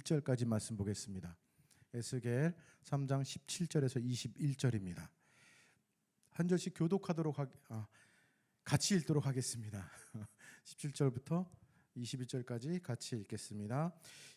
21절까지 말씀 보겠습니다. 에스겔 3장 17절에서 21절입니다. 한 절씩 교독하도록 같이 읽도록 하겠습니다. 17절부터 21절까지 같이 읽겠습니다.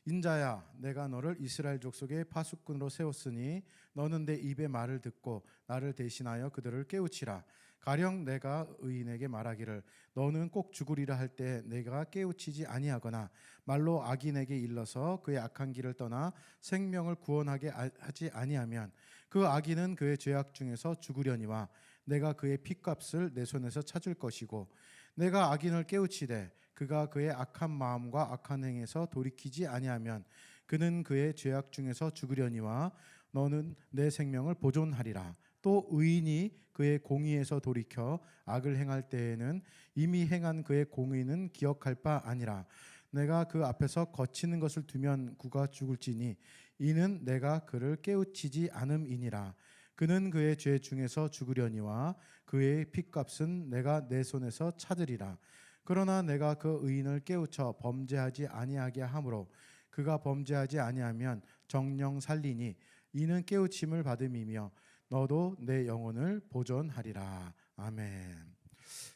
인자야, 내가 너를 이스라엘 족속의 파수꾼으로 세웠으니 너는 내 입의 말을 듣고 나를 대신하여 그들을 깨우치라. 가령 내가 의인에게 말하기를 너는 꼭 죽으리라 할 때 내가 깨우치지 아니하거나 말로 악인에게 일러서 그의 악한 길을 떠나 생명을 구원하게 하지 아니하면 그 악인은 그의 죄악 중에서 죽으려니와 내가 그의 핏값을 내 손에서 찾을 것이고 내가 악인을 깨우치되 그가 그의 악한 마음과 악한 행에서 돌이키지 아니하면 그는 그의 죄악 중에서 죽으려니와 너는 내 생명을 보존하리라. 또 의인이 그의 공의에서 돌이켜 악을 행할 때에는 이미 행한 그의 공의는 기억할 바 아니라 내가 그 앞에서 거치는 것을 두면 그가 죽을지니 이는 내가 그를 깨우치지 않음이니라. 그는 그의 죄 중에서 죽으려니와 그의 핏값은 내가 내 손에서 찾으리라. 그러나 내가 그 의인을 깨우쳐 범죄하지 아니하게 하므로 그가 범죄하지 아니하면 정령 살리니 이는 깨우침을 받음이며 너도 내 영혼을 보존하리라. 아멘.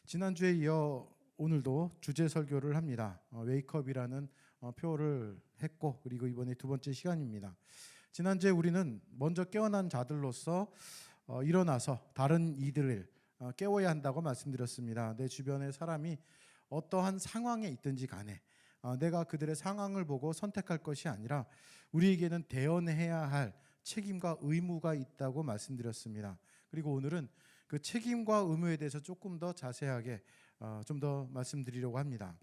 지난주에 이어 오늘도 주제 설교를 합니다. 웨이크업이라는 표를 했고 그리고 이번에 두 번째 시간입니다. 지난주에 우리는 먼저 깨어난 자들로서 일어나서 다른 이들을 깨워야 한다고 말씀드렸습니다. 내 주변의 사람이 어떠한 상황에 있든지 간에 내가 그들의 상황을 보고 선택할 것이 아니라 우리에게는 대언해야 할 책임과 의무가 있다고 말씀드렸습니다. 그리고 오늘은 그 책임과 의무에 대해서 조금 더 자세하게 좀 더 말씀드리려고 합니다.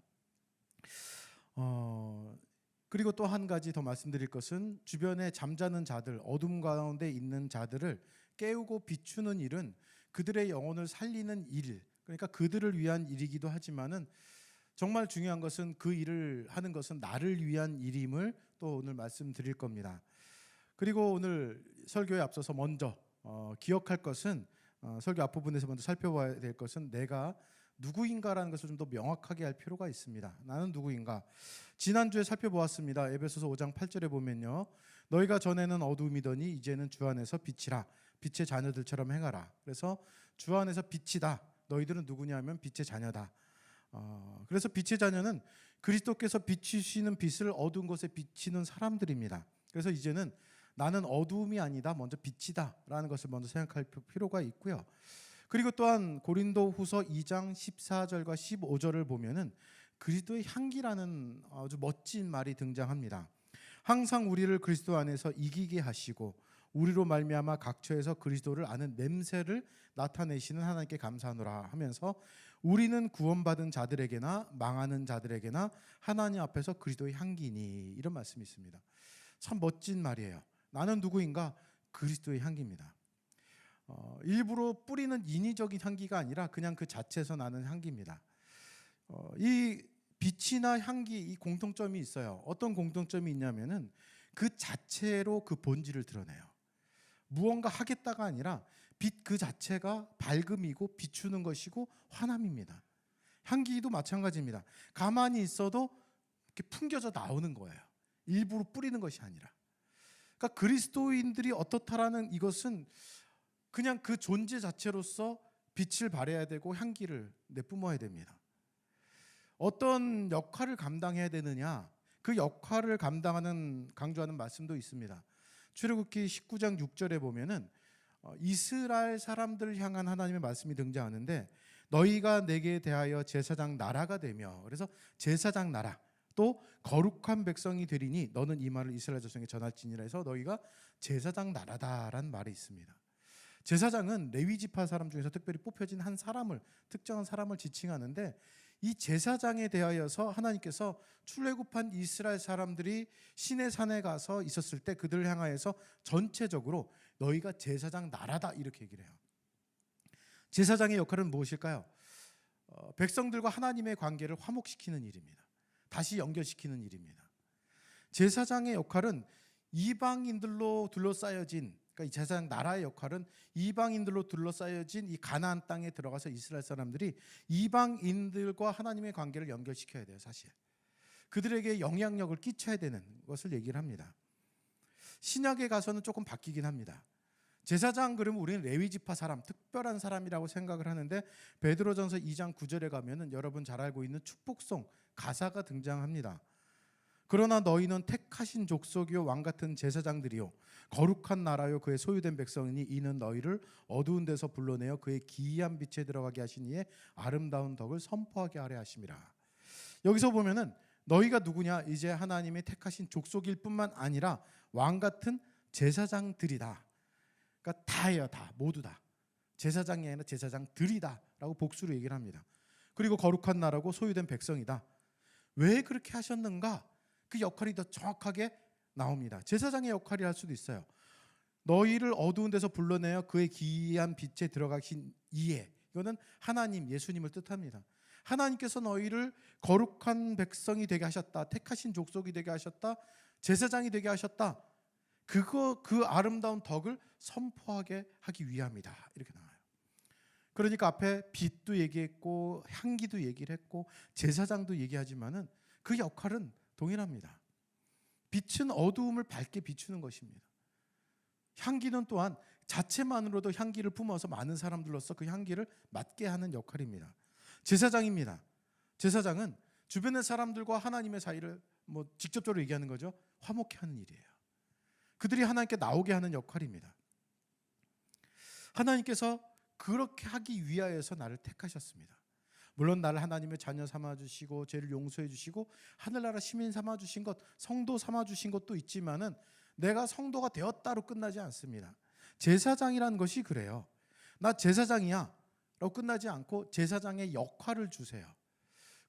그리고 또 한 가지 더 말씀드릴 것은 주변에 잠자는 자들, 어둠 가운데 있는 자들을 깨우고 비추는 일은 그들의 영혼을 살리는 일, 그러니까 그들을 위한 일이기도 하지만은 정말 중요한 것은 그 일을 하는 것은 나를 위한 일임을 또 오늘 말씀드릴 겁니다. 그리고 오늘 설교에 앞서서 먼저 기억할 것은 설교 앞부분에서 먼저 살펴봐야 될 것은 내가 누구인가라는 것을 좀 더 명확하게 할 필요가 있습니다. 나는 누구인가? 지난주에 살펴보았습니다. 에베소서 5장 8절에 보면요. 너희가 전에는 어두움이더니 이제는 주 안에서 빛이라. 빛의 자녀들처럼 행하라. 그래서 주 안에서 빛이다. 너희들은 누구냐 하면 빛의 자녀다. 그래서 빛의 자녀는 그리스도께서 비추시는 빛을 어두운 곳에 비치는 사람들입니다. 그래서 이제는 나는 어두움이 아니다. 먼저 빛이다. 라는 것을 먼저 생각할 필요가 있고요. 그리고 또한 고린도후서 2장 14절과 15절을 보면은 그리스도의 향기라는 아주 멋진 말이 등장합니다. 항상 우리를 그리스도 안에서 이기게 하시고 우리로 말미암아 각처에서 그리스도를 아는 냄새를 나타내시는 하나님께 감사하노라 하면서 우리는 구원받은 자들에게나 망하는 자들에게나 하나님 앞에서 그리스도의 향기니 이런 말씀이 있습니다. 참 멋진 말이에요. 나는 누구인가? 그리스도의 향기입니다. 일부러 뿌리는 인위적인 향기가 아니라 그냥 그 자체에서 나는 향기입니다. 이 빛이나 향기 이 공통점이 있어요. 어떤 공통점이 있냐면은 그 자체로 그 본질을 드러내요. 무언가 하겠다가 아니라 빛 그 자체가 밝음이고 비추는 것이고 환함입니다. 향기도 마찬가지입니다. 가만히 있어도 이렇게 풍겨져 나오는 거예요. 일부러 뿌리는 것이 아니라. 그러니까 그리스도인들이 어떻다라는 이것은 그냥 그 존재 자체로서 빛을 발해야 되고 향기를 내뿜어야 됩니다. 어떤 역할을 감당해야 되느냐, 그 역할을 감당하는 강조하는 말씀도 있습니다. 출애굽기 19장 6절에 보면은 이스라엘 사람들을 향한 하나님의 말씀이 등장하는데 너희가 내게 대하여 제사장 나라가 되며 그래서 제사장 나라 또 거룩한 백성이 되리니 너는 이 말을 이스라엘 자손에게 전할지니라 해서 너희가 제사장 나라다라는 말이 있습니다. 제사장은 레위 지파 사람 중에서 특별히 뽑혀진 한 사람을 특정한 사람을 지칭하는데 이 제사장에 대하여서 하나님께서 출애굽한 이스라엘 사람들이 시내 산에 가서 있었을 때 그들을 향하여서 전체적으로 너희가 제사장 나라다 이렇게 얘기를 해요. 제사장의 역할은 무엇일까요? 백성들과 하나님의 관계를 화목시키는 일입니다. 다시 연결시키는 일입니다. 제사장의 역할은 이방인들로 둘러싸여진 그러니까 이 제사장 나라의 역할은 이방인들로 둘러싸여진 이 가나안 땅에 들어가서 이스라엘 사람들이 이방인들과 하나님의 관계를 연결시켜야 돼요, 사실. 그들에게 영향력을 끼쳐야 되는 것을 얘기를 합니다. 신약에 가서는 조금 바뀌긴 합니다. 제사장 그러면 우리는 레위 지파 사람, 특별한 사람이라고 생각을 하는데 베드로전서 2장 9절에 가면은 여러분 잘 알고 있는 축복송 가사가 등장합니다. 그러나 너희는 택하신 족속이요 왕 같은 제사장들이요 거룩한 나라요 그의 소유된 백성이니 이는 너희를 어두운 데서 불러내어 그의 기이한 빛에 들어가게 하신 이의 아름다운 덕을 선포하게 하려 하심이라. 여기서 보면은 너희가 누구냐? 이제 하나님이 택하신 족속일 뿐만 아니라 왕 같은 제사장들이다. 그러니까 다예요. 다. 모두 다. 제사장이 아니라 제사장들이다 라고 복수로 얘기를 합니다. 그리고 거룩한 나라고 소유된 백성이다. 왜 그렇게 하셨는가? 그 역할이 더 정확하게 나옵니다. 제사장의 역할이 할 수도 있어요. 너희를 어두운 데서 불러내어 그의 기이한 빛에 들어가신 이에, 이거는 하나님, 예수님을 뜻합니다. 하나님께서 너희를 거룩한 백성이 되게 하셨다. 택하신 족속이 되게 하셨다. 제사장이 되게 하셨다. 그 아름다운 덕을 선포하게 하기 위함이다. 이렇게 나와요. 그러니까 앞에 빛도 얘기했고 향기도 얘기를 했고 제사장도 얘기하지만은 그 역할은 동일합니다. 빛은 어두움을 밝게 비추는 것입니다. 향기는 또한 자체만으로도 향기를 품어서 많은 사람들로서 그 향기를 맡게 하는 역할입니다. 제사장입니다. 제사장은 주변의 사람들과 하나님의 사이를 직접적으로 얘기하는 거죠. 화목케 하는 일이에요. 그들이 하나님께 나오게 하는 역할입니다. 하나님께서 그렇게 하기 위하여서 나를 택하셨습니다. 물론 나를 하나님의 자녀 삼아주시고 죄를 용서해 주시고 하늘나라 시민 삼아주신 것, 성도 삼아주신 것도 있지만은 내가 성도가 되었다로 끝나지 않습니다. 제사장이라는 것이 그래요. 나 제사장이야 라고 끝나지 않고 제사장의 역할을 주세요.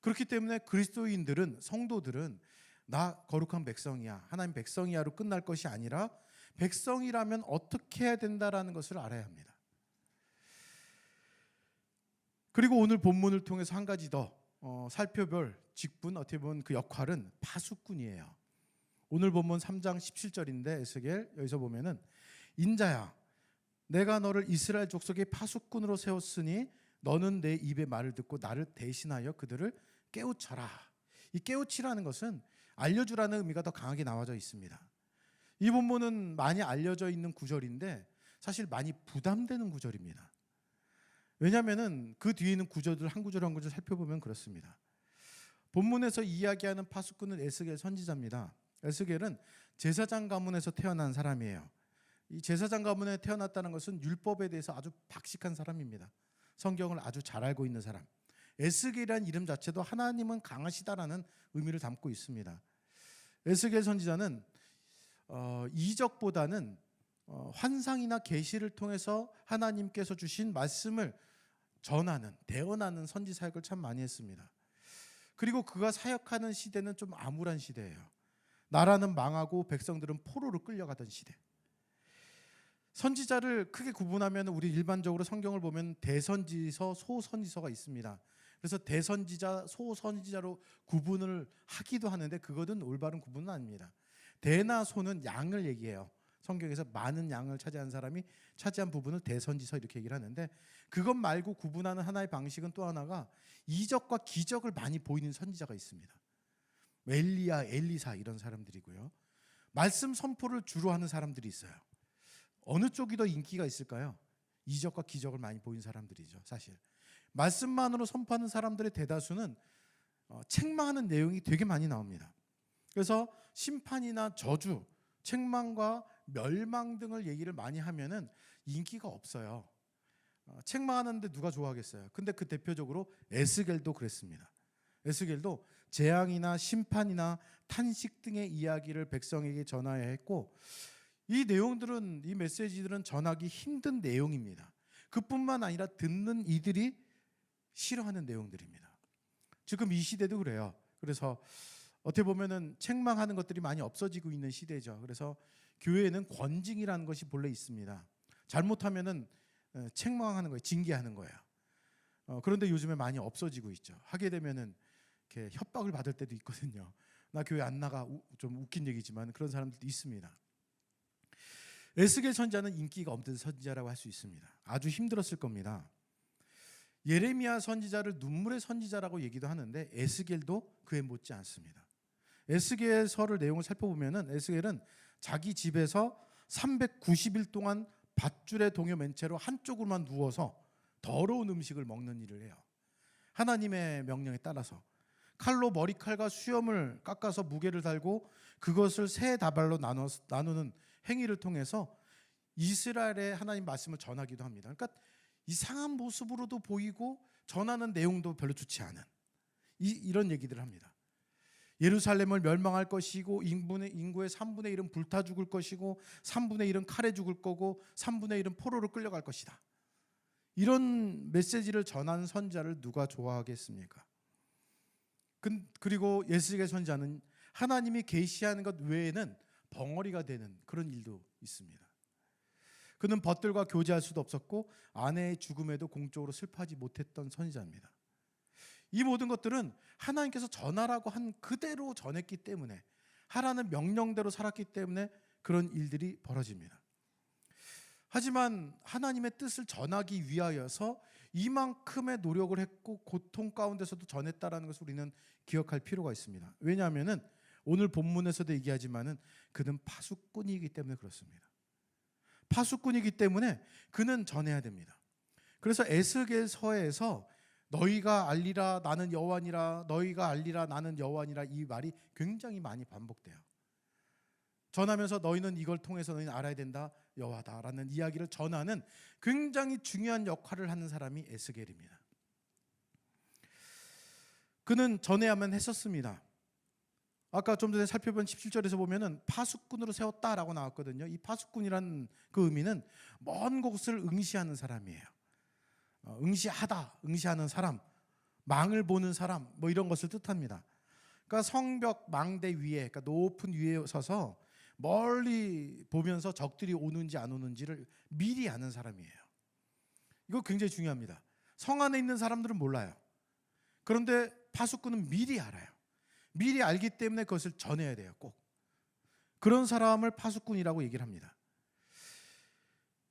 그렇기 때문에 그리스도인들은, 성도들은 나 거룩한 백성이야, 하나님 백성이야로 끝날 것이 아니라 백성이라면 어떻게 해야 된다라는 것을 알아야 합니다. 그리고 오늘 본문을 통해서 한 가지 더 살펴볼 직분, 어떻게 보면 그 역할은 파수꾼이에요. 오늘 본문 3장 17절인데 에스겔 여기서 보면은 인자야 내가 너를 이스라엘 족속의 파수꾼으로 세웠으니 너는 내 입의 말을 듣고 나를 대신하여 그들을 깨우쳐라. 이 깨우치라는 것은 알려주라는 의미가 더 강하게 나와져 있습니다. 이 본문은 많이 알려져 있는 구절인데 사실 많이 부담되는 구절입니다. 왜냐하면 그 뒤에 있는 구절들 한 구절 한 구절 살펴보면 그렇습니다. 본문에서 이야기하는 파수꾼은 에스겔 선지자입니다. 에스겔은 제사장 가문에서 태어난 사람이에요. 이 제사장 가문에 태어났다는 것은 율법에 대해서 아주 박식한 사람입니다. 성경을 아주 잘 알고 있는 사람. 에스겔이라는 이름 자체도 하나님은 강하시다라는 의미를 담고 있습니다. 에스겔 선지자는 이적보다는 환상이나 계시를 통해서 하나님께서 주신 말씀을 전하는, 대언하는 선지 사역을 참 많이 했습니다. 그리고 그가 사역하는 시대는 좀 암울한 시대예요. 나라는 망하고 백성들은 포로로 끌려가던 시대. 선지자를 크게 구분하면 우리 일반적으로 성경을 보면 대선지서, 소선지서가 있습니다. 그래서 대선지자, 소선지자로 구분을 하기도 하는데 그것은 올바른 구분은 아닙니다. 대나 소는 양을 얘기해요. 성경에서 많은 양을 차지한 사람이 차지한 부분을 대선지서 이렇게 얘기를 하는데 그것 말고 구분하는 하나의 방식은 또 하나가 이적과 기적을 많이 보이는 선지자가 있습니다. 엘리야, 엘리사 이런 사람들이고요. 말씀 선포를 주로 하는 사람들이 있어요. 어느 쪽이 더 인기가 있을까요? 이적과 기적을 많이 보인 사람들이죠. 사실 말씀만으로 선포하는 사람들의 대다수는 책망하는 내용이 되게 많이 나옵니다. 그래서 심판이나 저주, 책망과 멸망 등을 얘기를 많이 하면은 인기가 없어요. 책망하는데 누가 좋아하겠어요? 근데 그 대표적으로 에스겔도 그랬습니다. 에스겔도 재앙이나 심판이나 탄식 등의 이야기를 백성에게 전하여야 했고 이 내용들은, 이 메시지들은 전하기 힘든 내용입니다. 그뿐만 아니라 듣는 이들이 싫어하는 내용들입니다. 지금 이 시대도 그래요. 그래서 어떻게 보면은 책망하는 것들이 많이 없어지고 있는 시대죠. 그래서 교회에는 권징이라는 것이 본래 있습니다. 잘못하면은 책망하는 거예요, 징계하는 거예요. 그런데 요즘에 많이 없어지고 있죠. 하게 되면은 이렇게 협박을 받을 때도 있거든요. 나 교회 안 나가. 좀 웃긴 얘기지만 그런 사람들도 있습니다. 에스겔 선지자는 인기가 없는 선지자라고 할 수 있습니다. 아주 힘들었을 겁니다. 예레미야 선지자를 눈물의 선지자라고 얘기도 하는데 에스겔도 그에 못지 않습니다. 에스겔서를 내용을 살펴보면은 에스겔은 자기 집에서 390일 동안 밧줄에 동요 맨 채로 한쪽으로만 누워서 더러운 음식을 먹는 일을 해요. 하나님의 명령에 따라서 칼로 머리칼과 수염을 깎아서 무게를 달고 그것을 세 다발로 나누는 행위를 통해서 이스라엘의 하나님 말씀을 전하기도 합니다. 그러니까 이상한 모습으로도 보이고 전하는 내용도 별로 좋지 않은 이런 얘기들을 합니다. 예루살렘을 멸망할 것이고 인구의 3분의 1은 불타 죽을 것이고 3분의 1은 칼에 죽을 거고 3분의 1은 포로로 끌려갈 것이다. 이런 메시지를 전하는 선지자를 누가 좋아하겠습니까? 그리고 에스겔 선지자는 하나님이 계시하는 것 외에는 벙어리가 되는 그런 일도 있습니다. 그는 벗들과 교제할 수도 없었고 아내의 죽음에도 공적으로 슬퍼하지 못했던 선지자입니다. 이 모든 것들은 하나님께서 전하라고 한 그대로 전했기 때문에, 하라는 명령대로 살았기 때문에 그런 일들이 벌어집니다. 하지만 하나님의 뜻을 전하기 위하여서 이만큼의 노력을 했고 고통 가운데서도 전했다라는 것을 우리는 기억할 필요가 있습니다. 왜냐하면 오늘 본문에서도 얘기하지만은 그는 파수꾼이기 때문에 그렇습니다. 파수꾼이기 때문에 그는 전해야 됩니다. 그래서 에스겔서에서 너희가 알리라 나는 여호와니라, 너희가 알리라 나는 여호와니라, 이 말이 굉장히 많이 반복돼요. 전하면서 너희는 이걸 통해서 너희는 알아야 된다, 여호와다라는 이야기를 전하는 굉장히 중요한 역할을 하는 사람이 에스겔입니다. 그는 전해야만 했었습니다. 아까 좀 전에 살펴본 17절에서 보면은 파수꾼으로 세웠다라고 나왔거든요. 이 파수꾼이라는 그 의미는 먼 곳을 응시하는 사람이에요. 응시하는 사람, 망을 보는 사람, 뭐 이런 것을 뜻합니다. 그러니까 성벽 망대 위에, 그러니까 높은 위에 서서 멀리 보면서 적들이 오는지 안 오는지를 미리 아는 사람이에요. 이거 굉장히 중요합니다. 성 안에 있는 사람들은 몰라요. 그런데 파수꾼은 미리 알아요. 미리 알기 때문에 그것을 전해야 돼요. 꼭. 그런 사람을 파수꾼이라고 얘기를 합니다.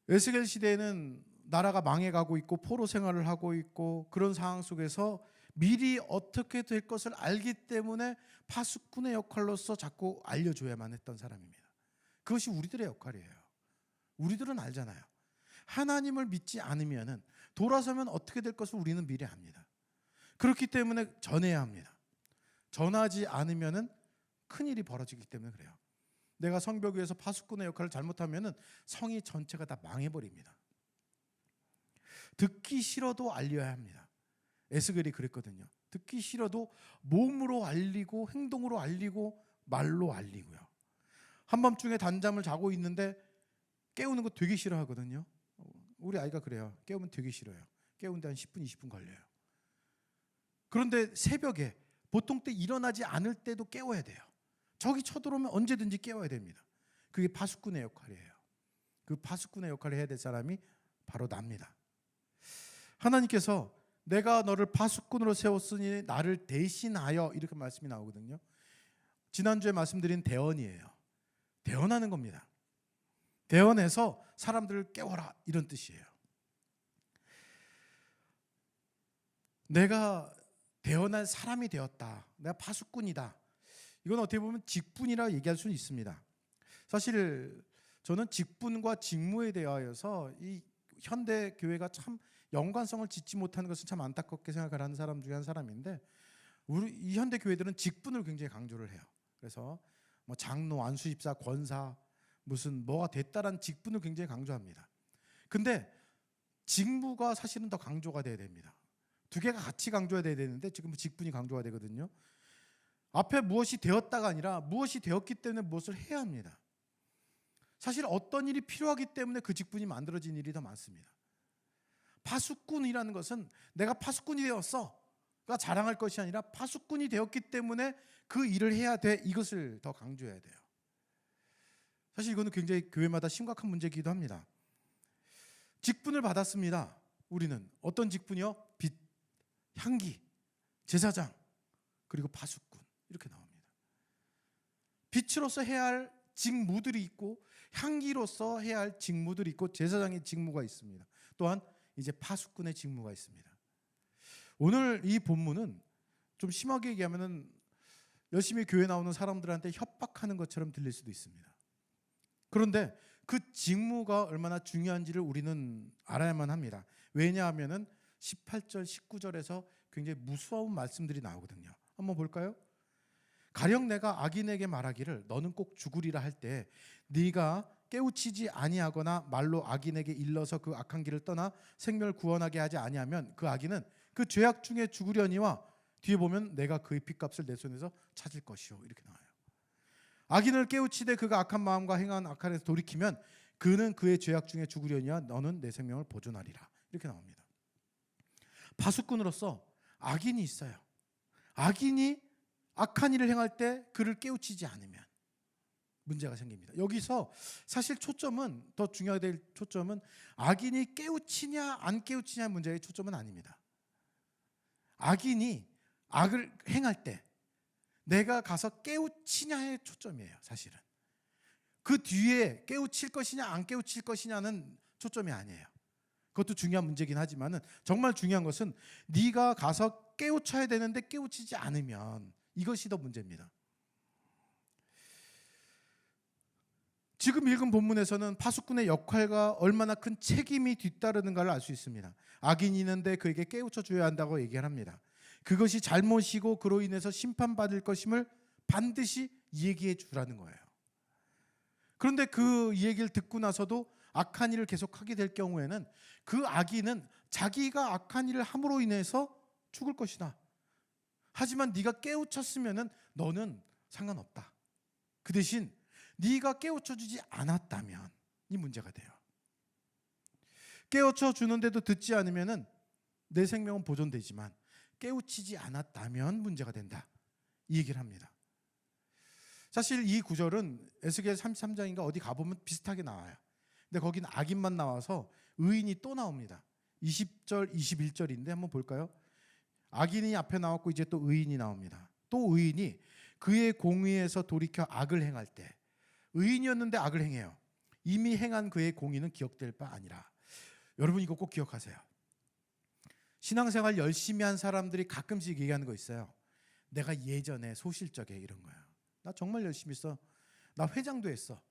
에스겔 시대에는 나라가 망해가고 있고 포로 생활을 하고 있고 그런 상황 속에서 미리 어떻게 될 것을 알기 때문에 파수꾼의 역할로서 자꾸 알려줘야만 했던 사람입니다. 그것이 우리들의 역할이에요. 우리들은 알잖아요. 하나님을 믿지 않으면 돌아서면 어떻게 될 것을 우리는 미리 압니다. 그렇기 때문에 전해야 합니다. 전하지 않으면 큰일이 벌어지기 때문에 그래요. 내가 성벽 위에서 파수꾼의 역할을 잘못하면 성이 전체가 다 망해버립니다. 듣기 싫어도 알려야 합니다. 에스겔이 그랬거든요. 듣기 싫어도 몸으로 알리고 행동으로 알리고 말로 알리고요. 한밤중에 단잠을 자고 있는데 깨우는 거 되게 싫어하거든요. 우리 아이가 그래요. 깨우면 되게 싫어요. 깨우는데 한 10분 20분 걸려요. 그런데 새벽에 보통 때 일어나지 않을 때도 깨워야 돼요. 적이 쳐들어오면 언제든지 깨워야 됩니다. 그게 파수꾼의 역할이에요. 그 파수꾼의 역할을 해야 될 사람이 바로 납니다. 하나님께서 내가 너를 파수꾼으로 세웠으니 나를 대신하여, 이렇게 말씀이 나오거든요. 지난주에 말씀드린 대언이에요. 대언하는 겁니다. 대언해서 사람들을 깨워라, 이런 뜻이에요. 내가 대언할 사람이 되었다. 내가 파수꾼이다. 이건 어떻게 보면 직분이라 얘기할 수는 있습니다. 사실 저는 직분과 직무에 대하여서 이 현대 교회가 참 연관성을 짓지 못하는 것은 참 안타깝게 생각하는 사람 중에 한 사람인데, 우리 이 현대 교회들은 직분을 굉장히 강조를 해요. 그래서 뭐 장로, 안수집사, 권사, 무슨 뭐가 됐다라는 직분을 굉장히 강조합니다. 근데 직무가 사실은 더 강조가 돼야 됩니다. 두 개가 같이 강조가 돼야 되는데 지금 직분이 강조가 되거든요. 앞에 무엇이 되었다가 아니라 무엇이 되었기 때문에 무엇을 해야 합니다. 사실 어떤 일이 필요하기 때문에 그 직분이 만들어진 일이 더 많습니다. 파수꾼이라는 것은 내가 파수꾼이 되었어가 자랑할 것이 아니라 파수꾼이 되었기 때문에 그 일을 해야 돼, 이것을 더 강조해야 돼요. 사실 이거는 굉장히 교회마다 심각한 문제이기도 합니다. 직분을 받았습니다. 우리는 어떤 직분이요? 빛, 향기, 제사장, 그리고 파수꾼, 이렇게 나옵니다. 빛으로서 해야 할 직무들이 있고 향기로서 해야 할 직무들이 있고 제사장의 직무가 있습니다. 또한 이제 파수꾼의 직무가 있습니다. 오늘 이 본문은 좀 심하게 얘기하면은 열심히 교회 나오는 사람들한테 협박하는 것처럼 들릴 수도 있습니다. 그런데 그 직무가 얼마나 중요한지를 우리는 알아야만 합니다. 왜냐하면은 18절, 19절에서 굉장히 무서운 말씀들이 나오거든요. 한번 볼까요? 가령 내가 악인에게 말하기를 너는 꼭 죽으리라 할 때 네가 깨우치지 아니하거나 말로 악인에게 일러서 그 악한 길을 떠나 생명을 구원하게 하지 아니하면 그 악인은 그 죄악 중에 죽으려니와 뒤에 보면 내가 그의 핏값을 내 손에서 찾을 것이요 이렇게 나와요. 악인을 깨우치되 그가 악한 마음과 행한 악한에서 돌이키면 그는 그의 죄악 중에 죽으려니와 너는 내 생명을 보존하리라 이렇게 나옵니다. 파수꾼으로서 악인이 있어요. 악인이 악한 일을 행할 때 그를 깨우치지 않으면 문제가 생깁니다. 여기서 사실 초점은 더 중요하게 될 초점은 악인이 깨우치냐 안 깨우치냐의 문제의 초점은 아닙니다. 악인이 악을 행할 때 내가 가서 깨우치냐의 초점이에요. 사실은 그 뒤에 깨우칠 것이냐 안 깨우칠 것이냐는 초점이 아니에요. 그것도 중요한 문제긴 하지만은 정말 중요한 것은 네가 가서 깨우쳐야 되는데 깨우치지 않으면 이것이 더 문제입니다. 지금 읽은 본문에서는 파수꾼의 역할과 얼마나 큰 책임이 뒤따르는가를 알 수 있습니다. 악인이 있는데 그에게 깨우쳐 줘야 한다고 얘기를 합니다. 그것이 잘못이고 그로 인해서 심판받을 것임을 반드시 얘기해 주라는 거예요. 그런데 그 얘기를 듣고 나서도 악한 일을 계속하게 될 경우에는 그 악인은 자기가 악한 일을 함으로 인해서 죽을 것이다. 하지만 네가 깨우쳤으면은 너는 상관없다. 그 대신 네가 깨우쳐 주지 않았다면 이 문제가 돼요. 깨우쳐 주는데도 듣지 않으면은 내 생명은 보존되지만 깨우치지 않았다면 문제가 된다. 이 얘기를 합니다. 사실 이 구절은 에스겔 33장인가 어디 가보면 비슷하게 나와요. 근데 거긴 악인만 나와서 의인이 또 나옵니다. 20절, 21절인데 한번 볼까요? 악인이 앞에 나왔고 이제 또 의인이 나옵니다. 또 의인이 그의 공의에서 돌이켜 악을 행할 때 의인이었는데 악을 행해요. 이미 행한 그의 공의는 기억될 바 아니라. 여러분 이거 꼭 기억하세요. 신앙생활 열심히 한 사람들이 가끔씩 얘기하는 거 있어요. 내가 예전에 소실적에 이런 거야. 나 정말 열심히 했어. 나 회장도 했어.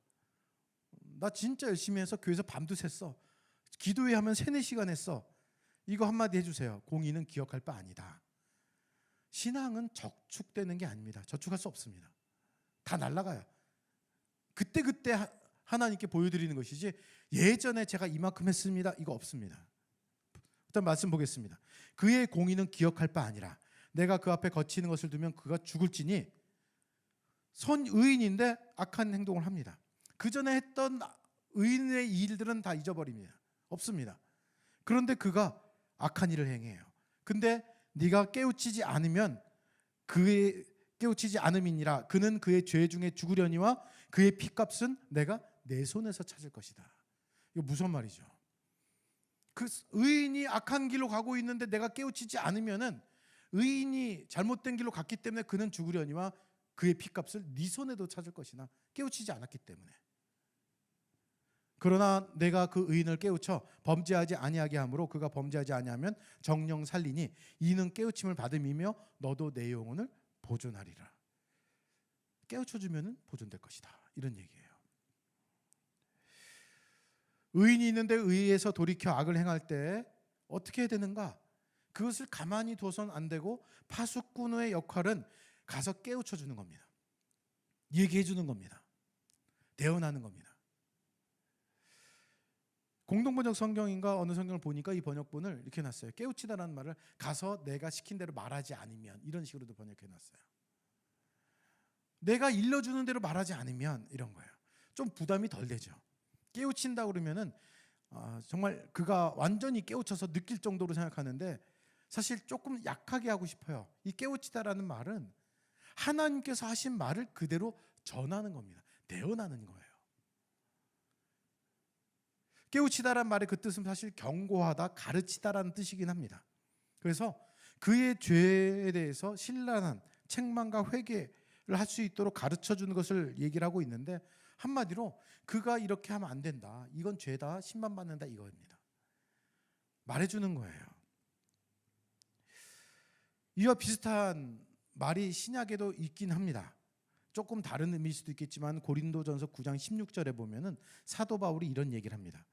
나 진짜 열심히 해서 교회에서 밤도 샜어. 기도회 하면 3-4시간 했어. 이거 한마디 해주세요. 공의는 기억할 바 아니다. 신앙은 저축되는 게 아닙니다. 저축할 수 없습니다. 다 날아가요. 그때그때 하나님께 보여드리는 것이지 예전에 제가 이만큼 했습니다. 이거 없습니다. 일단 말씀 보겠습니다. 그의 공의는 기억할 바 아니라 내가 그 앞에 거치는 것을 두면 그가 죽을지니 선의인인데 악한 행동을 합니다. 그 전에 했던 의인의 일들은 다 잊어버립니다. 없습니다. 그런데 그가 악한 일을 행해요. 근데 네가 깨우치지 않으면 그의 깨우치지 않음이니라 그는 그의 죄 중에 죽으려니와 그의 핏값은 내가 내 손에서 찾을 것이다. 이거 무슨 말이죠? 그 의인이 악한 길로 가고 있는데 내가 깨우치지 않으면은 의인이 잘못된 길로 갔기 때문에 그는 죽으려니와 그의 핏값을 네 손에도 찾을 것이나 깨우치지 않았기 때문에. 그러나 내가 그 의인을 깨우쳐 범죄하지 아니하게 함으로 그가 범죄하지 아니하면 정령 살리니 이는 깨우침을 받음이며 너도 내 영혼을 보존하리라. 깨우쳐 주면은 보존될 것이다. 이런 얘기예요. 의인이 있는데 의에서 돌이켜 악을 행할 때 어떻게 해야 되는가? 그것을 가만히 둬선 안 되고 파수꾼의 역할은 가서 깨우쳐 주는 겁니다. 얘기해 주는 겁니다. 대언하는 겁니다. 공동번역 성경인가 어느 성경을 보니까 이 번역본을 이렇게 놨어요. 깨우치다라는 말을 가서 내가 시킨 대로 말하지 않으면 이런 식으로도 번역해 놨어요. 내가 일러주는 대로 말하지 않으면 이런 거예요. 좀 부담이 덜 되죠. 깨우친다 그러면은 정말 그가 완전히 깨우쳐서 느낄 정도로 생각하는데 사실 조금 약하게 하고 싶어요. 이 깨우치다라는 말은 하나님께서 하신 말을 그대로 전하는 겁니다. 대언하는 거예요. 깨우치다라는 말의 그 뜻은 사실 경고하다, 가르치다라는 뜻이긴 합니다. 그래서 그의 죄에 대해서 신랄한 책망과 회개를 할 수 있도록 가르쳐주는 것을 얘기를 하고 있는데 한마디로 그가 이렇게 하면 안 된다. 이건 죄다. 심판받는다 이거입니다. 말해주는 거예요. 이와 비슷한 말이 신약에도 있긴 합니다. 조금 다른 의미일 수도 있겠지만 고린도전서 9장 16절에 보면은 사도 바울이 이런 얘기를 합니다.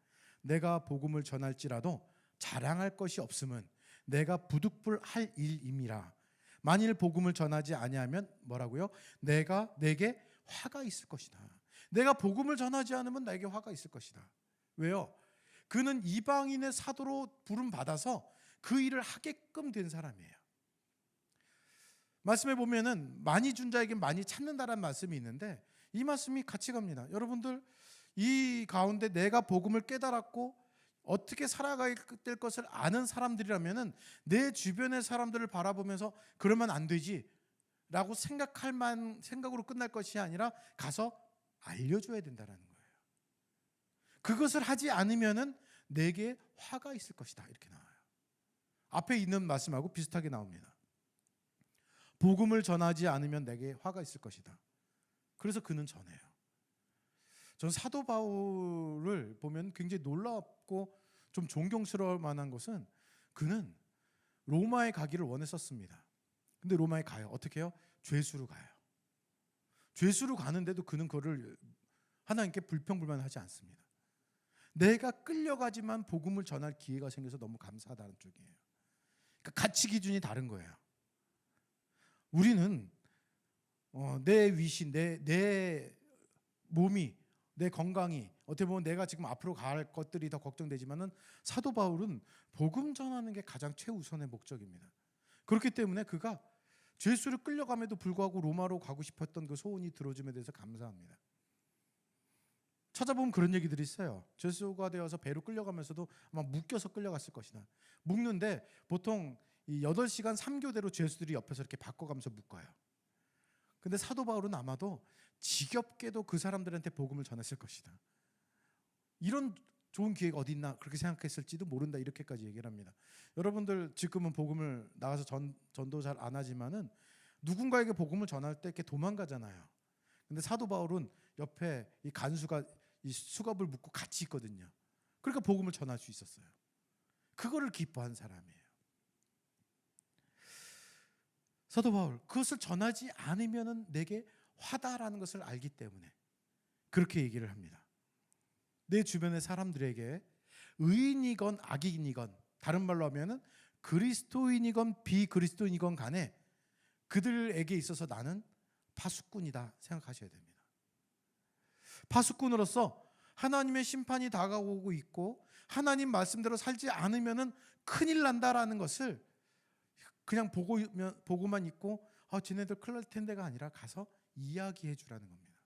내가 복음을 전할지라도 자랑할 것이 없음은 내가 부득불할 일임이라. 만일 복음을 전하지 아니하면 뭐라고요? 내게 화가 있을 것이다. 내가 복음을 전하지 않으면 내게 화가 있을 것이다. 왜요? 그는 이방인의 사도로 부름 받아서 그 일을 하게끔 된 사람이에요. 말씀에 보면은 많이 준 자에게 많이 찾는다라는 말씀이 있는데 이 말씀이 같이 갑니다. 여러분들 이 가운데 내가 복음을 깨달았고 어떻게 살아가야 될 것을 아는 사람들이라면은 내 주변의 사람들을 바라보면서 그러면 안 되지라고 생각으로 끝날 것이 아니라 가서 알려줘야 된다라는 거예요. 그것을 하지 않으면은 내게 화가 있을 것이다 이렇게 나와요. 앞에 있는 말씀하고 비슷하게 나옵니다. 복음을 전하지 않으면 내게 화가 있을 것이다. 그래서 그는 전해요. 전 사도 바울을 보면 굉장히 놀랍고 좀 존경스러울 만한 것은 그는 로마에 가기를 원했었습니다. 근데 로마에 가요. 어떻게 해요? 죄수로 가요. 죄수로 가는데도 그는 그거를 하나님께 불평불만하지 않습니다. 내가 끌려가지만 복음을 전할 기회가 생겨서 너무 감사하다는 쪽이에요. 그러니까 가치 기준이 다른 거예요. 우리는 내 위신, 내 몸이, 내 건강이 어떻게 보면 내가 지금 앞으로 갈 것들이 더 걱정되지만은 사도 바울은 복음 전하는 게 가장 최우선의 목적입니다. 그렇기 때문에 그가 죄수를 끌려감에도 불구하고 로마로 가고 싶었던 그 소원이 들어줌에 대해서 감사합니다. 찾아보면 그런 얘기들이 있어요. 죄수가 되어서 배로 끌려가면서도 아마 묶여서 끌려갔을 것이다. 묶는데 보통 이 8시간 3교대로 죄수들이 옆에서 이렇게 바꿔가면서 묶어요. 근데 사도 바울은 아마도 지겹게도 그 사람들한테 복음을 전했을 것이다. 이런 좋은 기회가 어디 있나 그렇게 생각했을지도 모른다 이렇게까지 얘기를 합니다. 여러분들 지금은 복음을 나가서 전도 잘 안 하지만은 누군가에게 복음을 전할 때 이렇게 도망가잖아요. 근데 사도 바울은 옆에 이 간수가 이 수갑을 묶고 같이 있거든요. 그러니까 복음을 전할 수 있었어요. 그거를 기뻐한 사람이에요. 사도 바울 그것을 전하지 않으면은 내게 화다라는 것을 알기 때문에 그렇게 얘기를 합니다. 내 주변의 사람들에게 의인이건 악인이건 다른 말로 하면은 그리스도인이건 비그리스도인이건 간에 그들에게 있어서 나는 파수꾼이다 생각하셔야 됩니다. 파수꾼으로서 하나님의 심판이 다가오고 있고 하나님 말씀대로 살지 않으면은 큰일 난다라는 것을 그냥 보고만 있고 쟤네들 큰일 날 텐데가 아니라 가서 이야기해 주라는 겁니다.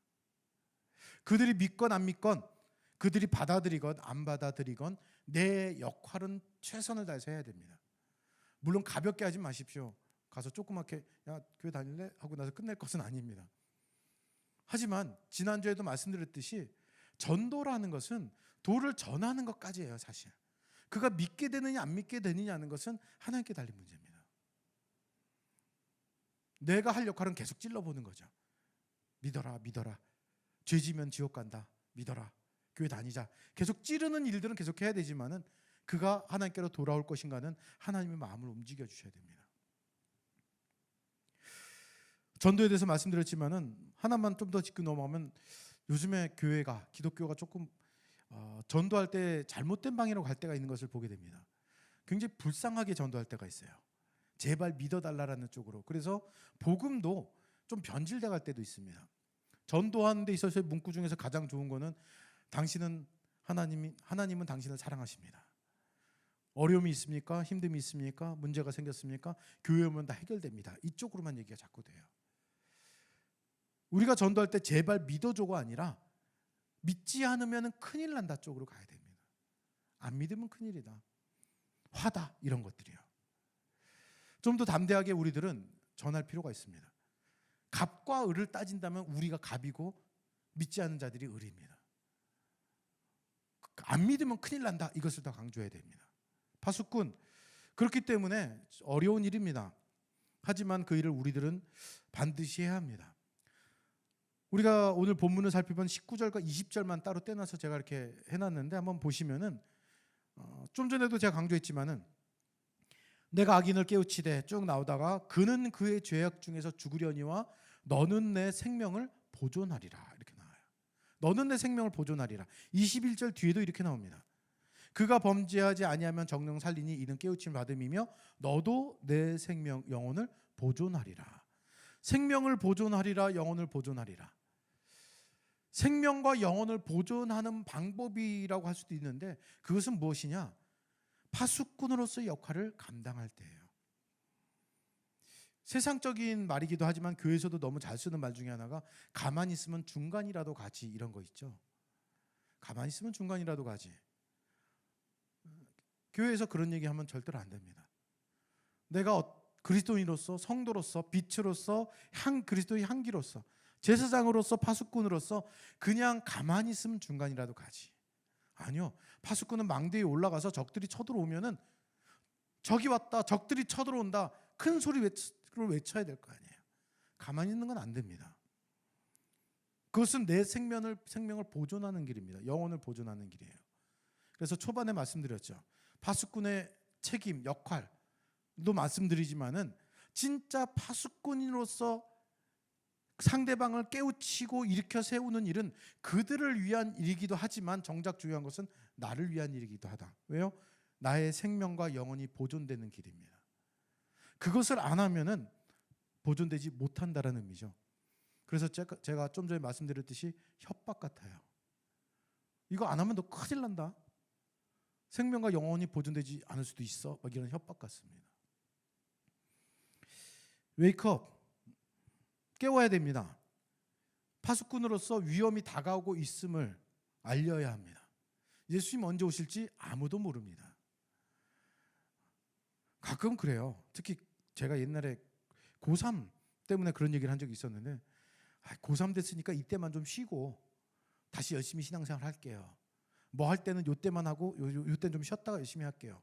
그들이 믿건 안 믿건 그들이 받아들이건 안 받아들이건 내 역할은 최선을 다해서 해야 됩니다. 물론 가볍게 하지 마십시오. 가서 조그맣게 야 교회 다닐래? 하고 나서 끝낼 것은 아닙니다. 하지만 지난주에도 말씀드렸듯이 전도라는 것은 도를 전하는 것까지예요. 사실 그가 믿게 되느냐 안 믿게 되느냐는 것은 하나님께 달린 문제입니다. 내가 할 역할은 계속 찔러보는 거죠. 믿어라 믿어라. 죄지면 지옥 간다. 믿어라. 교회 다니자. 계속 찌르는 일들은 계속 해야 되지만은 그가 하나님께로 돌아올 것인가는 하나님의 마음을 움직여 주셔야 됩니다. 전도에 대해서 말씀드렸지만은 하나만 좀 더 짚고 넘어가면 요즘에 교회가 기독교가 조금 전도할 때 잘못된 방향으로 갈 때가 있는 것을 보게 됩니다. 굉장히 불쌍하게 전도할 때가 있어요. 제발 믿어달라는 쪽으로. 그래서 복음도 좀 변질돼 갈 때도 있습니다. 전도하는 데 있어서의 문구 중에서 가장 좋은 거는 하나님은 당신을 사랑하십니다. 어려움이 있습니까? 힘듦이 있습니까? 문제가 생겼습니까? 교회 오면 다 해결됩니다. 이쪽으로만 얘기가 자꾸 돼요. 우리가 전도할 때 제발 믿어줘가 아니라 믿지 않으면 큰일 난다 쪽으로 가야 됩니다. 안 믿으면 큰일이다. 화다 이런 것들이요. 좀 더 담대하게 우리들은 전할 필요가 있습니다. 갑과 을을 따진다면 우리가 갑이고 믿지 않는 자들이 을입니다. 안 믿으면 큰일 난다. 이것을 더 강조해야 됩니다. 파수꾼 그렇기 때문에 어려운 일입니다. 하지만 그 일을 우리들은 반드시 해야 합니다. 우리가 오늘 본문을 살펴본 19절과 20절만 따로 떼놔서 제가 이렇게 해놨는데 한번 보시면은 좀 전에도 제가 강조했지만은 내가 악인을 깨우치되 쭉 나오다가 그는 그의 죄악 중에서 죽으려니와 너는 내 생명을 보존하리라 이렇게 나와요. 너는 내 생명을 보존하리라. 21절 뒤에도 이렇게 나옵니다. 그가 범죄하지 아니하면 정령 살리니 이는 깨우침을 받음이며 너도 내 생명 영혼을 보존하리라. 생명을 보존하리라. 영혼을 보존하리라. 생명과 영혼을 보존하는 방법이라고 할 수도 있는데 그것은 무엇이냐? 파수꾼으로서의 역할을 감당할 때예요. 세상적인 말이기도 하지만 교회에서도 너무 잘 쓰는 말 중에 하나가 가만히 있으면 중간이라도 가지 이런 거 있죠. 가만히 있으면 중간이라도 가지. 교회에서 그런 얘기하면 절대로 안 됩니다. 내가 그리스도인으로서 성도로서 빛으로서 그리스도의 향기로서 제사장으로서 파수꾼으로서 그냥 가만히 있으면 중간이라도 가지. 아니요. 파수꾼은 망대에 올라가서 적들이 쳐들어오면은 적이 왔다, 적들이 쳐들어온다 큰 소리로 외쳐야 될 거 아니에요. 가만히 있는 건 안 됩니다. 그것은 내 생명을 보존하는 길입니다. 영혼을 보존하는 길이에요. 그래서 초반에 말씀드렸죠. 파수꾼의 책임, 역할도 말씀드리지만은 진짜 파수꾼으로서 상대방을 깨우치고 일으켜 세우는 일은 그들을 위한 일이기도 하지만 정작 중요한 것은 나를 위한 일이기도 하다. 왜요? 나의 생명과 영혼이 보존되는 길입니다. 그것을 안 하면은 보존되지 못한다라는 의미죠. 그래서 제가 좀 전에 말씀드렸듯이 협박 같아요. 이거 안 하면 너 큰일 난다. 생명과 영혼이 보존되지 않을 수도 있어. 막 이런 협박 같습니다. 웨이크업. 깨워야 됩니다. 파수꾼으로서 위험이 다가오고 있음을 알려야 합니다. 예수님 언제 오실지 아무도 모릅니다. 가끔 그래요. 특히 제가 옛날에 고3 때문에 그런 얘기를 한 적이 있었는데 고3 됐으니까 이때만 좀 쉬고 다시 열심히 신앙생활 할게요. 뭐 할 때는 요때만 하고 요때는 좀 쉬었다가 열심히 할게요.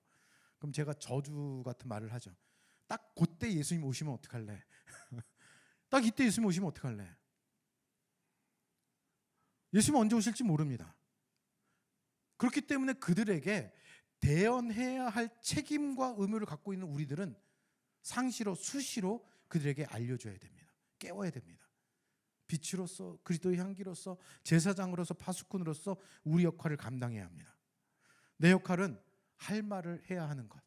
그럼 제가 저주 같은 말을 하죠. 딱 그때 예수님 오시면 어떡할래? 딱 이때 예수님 오시면 어떡할래? 예수님 언제 오실지 모릅니다. 그렇기 때문에 그들에게 대언해야 할 책임과 의무를 갖고 있는 우리들은 상시로 수시로 그들에게 알려줘야 됩니다. 깨워야 됩니다. 빛으로서 그리스도의 향기로서 제사장으로서 파수꾼으로서 우리 역할을 감당해야 합니다. 내 역할은 할 말을 해야 하는 것,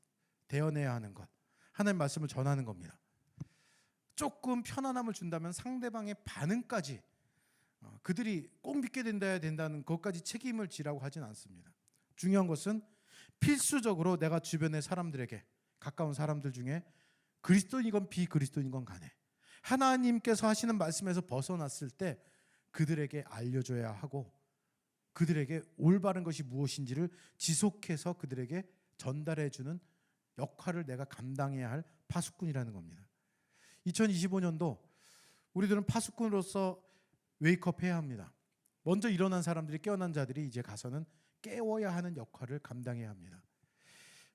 대언해야 하는 것, 하나님의 말씀을 전하는 겁니다. 조금 편안함을 준다면 상대방의 반응까지 그들이 꼭 믿게 된다는 것까지 책임을 지라고 하진 않습니다. 중요한 것은 필수적으로 내가 주변의 사람들에게 가까운 사람들 중에 그리스도인이건 비그리스도인이건 간에 하나님께서 하시는 말씀에서 벗어났을 때 그들에게 알려줘야 하고 그들에게 올바른 것이 무엇인지를 지속해서 그들에게 전달해주는 역할을 내가 감당해야 할 파수꾼이라는 겁니다. 2025년도 우리들은 파수꾼으로서 웨이크업 해야 합니다. 먼저 일어난 사람들이 깨어난 자들이 이제 가서는 깨워야 하는 역할을 감당해야 합니다.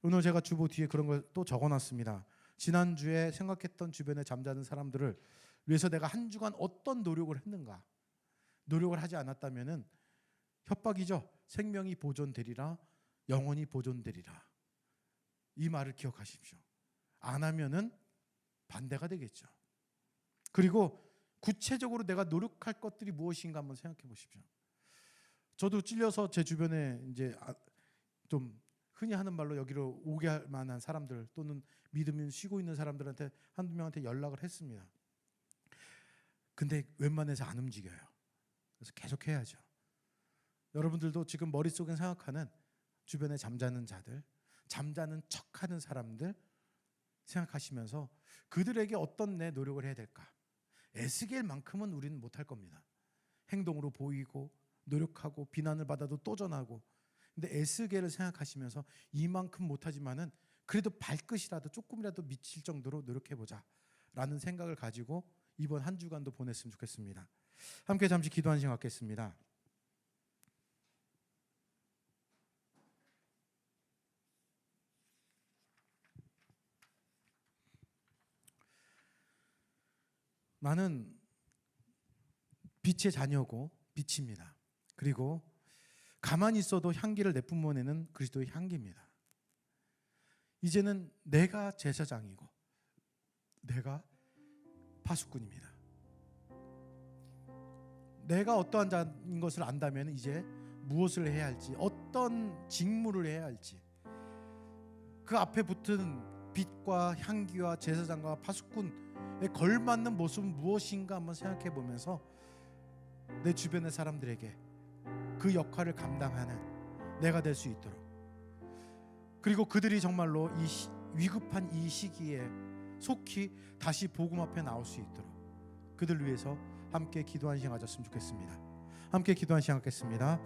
오늘 제가 주보 뒤에 그런 걸 또 적어놨습니다. 지난주에 생각했던 주변에 잠자는 사람들을 위해서 내가 한 주간 어떤 노력을 했는가. 노력을 하지 않았다면 협박이죠. 생명이 보존되리라, 영혼이 보존되리라. 이 말을 기억하십시오. 안 하면은 반대가 되겠죠. 그리고 구체적으로 내가 노력할 것들이 무엇인가 한번 생각해 보십시오. 저도 찔려서 제 주변에 이제 좀 흔히 하는 말로 여기로 오게 할 만한 사람들 또는 믿으면 쉬고 있는 사람들한테 한두 명한테 연락을 했습니다. 근데 웬만해서 안 움직여요. 그래서 계속 해야죠. 여러분들도 지금 머릿속에 생각하는 주변에 잠자는 자들, 잠자는 척하는 사람들 생각하시면서 그들에게 어떤 내 노력을 해야 될까? 에스겔만큼은 우리는 못할 겁니다. 행동으로 보이고 노력하고 비난을 받아도 또 전하고. 근데 에스겔을 생각하시면서 이만큼 못하지만은 그래도 발끝이라도 조금이라도 미칠 정도로 노력해보자 라는 생각을 가지고 이번 한 주간도 보냈으면 좋겠습니다. 함께 잠시 기도한 시간 갖겠습니다. 나는 빛의 자녀고 빛입니다. 그리고 가만히 있어도 향기를 내뿜어내는 그리스도의 향기입니다. 이제는 내가 제사장이고 내가 파수꾼입니다. 내가 어떠한 자인 것을 안다면 이제 무엇을 해야 할지, 어떤 직무를 해야 할지, 그 앞에 붙은 빛과 향기와 제사장과 파수꾼에 걸맞는 모습은 무엇인가 한번 생각해 보면서 내 주변의 사람들에게 그 역할을 감당하는 내가 될 수 있도록, 그리고 그들이 정말로 이 위급한 이 시기에 속히 다시 복음 앞에 나올 수 있도록 그들 위해서 함께 기도하는 시간 가졌으면 좋겠습니다. 함께 기도하는 시간 갖겠습니다.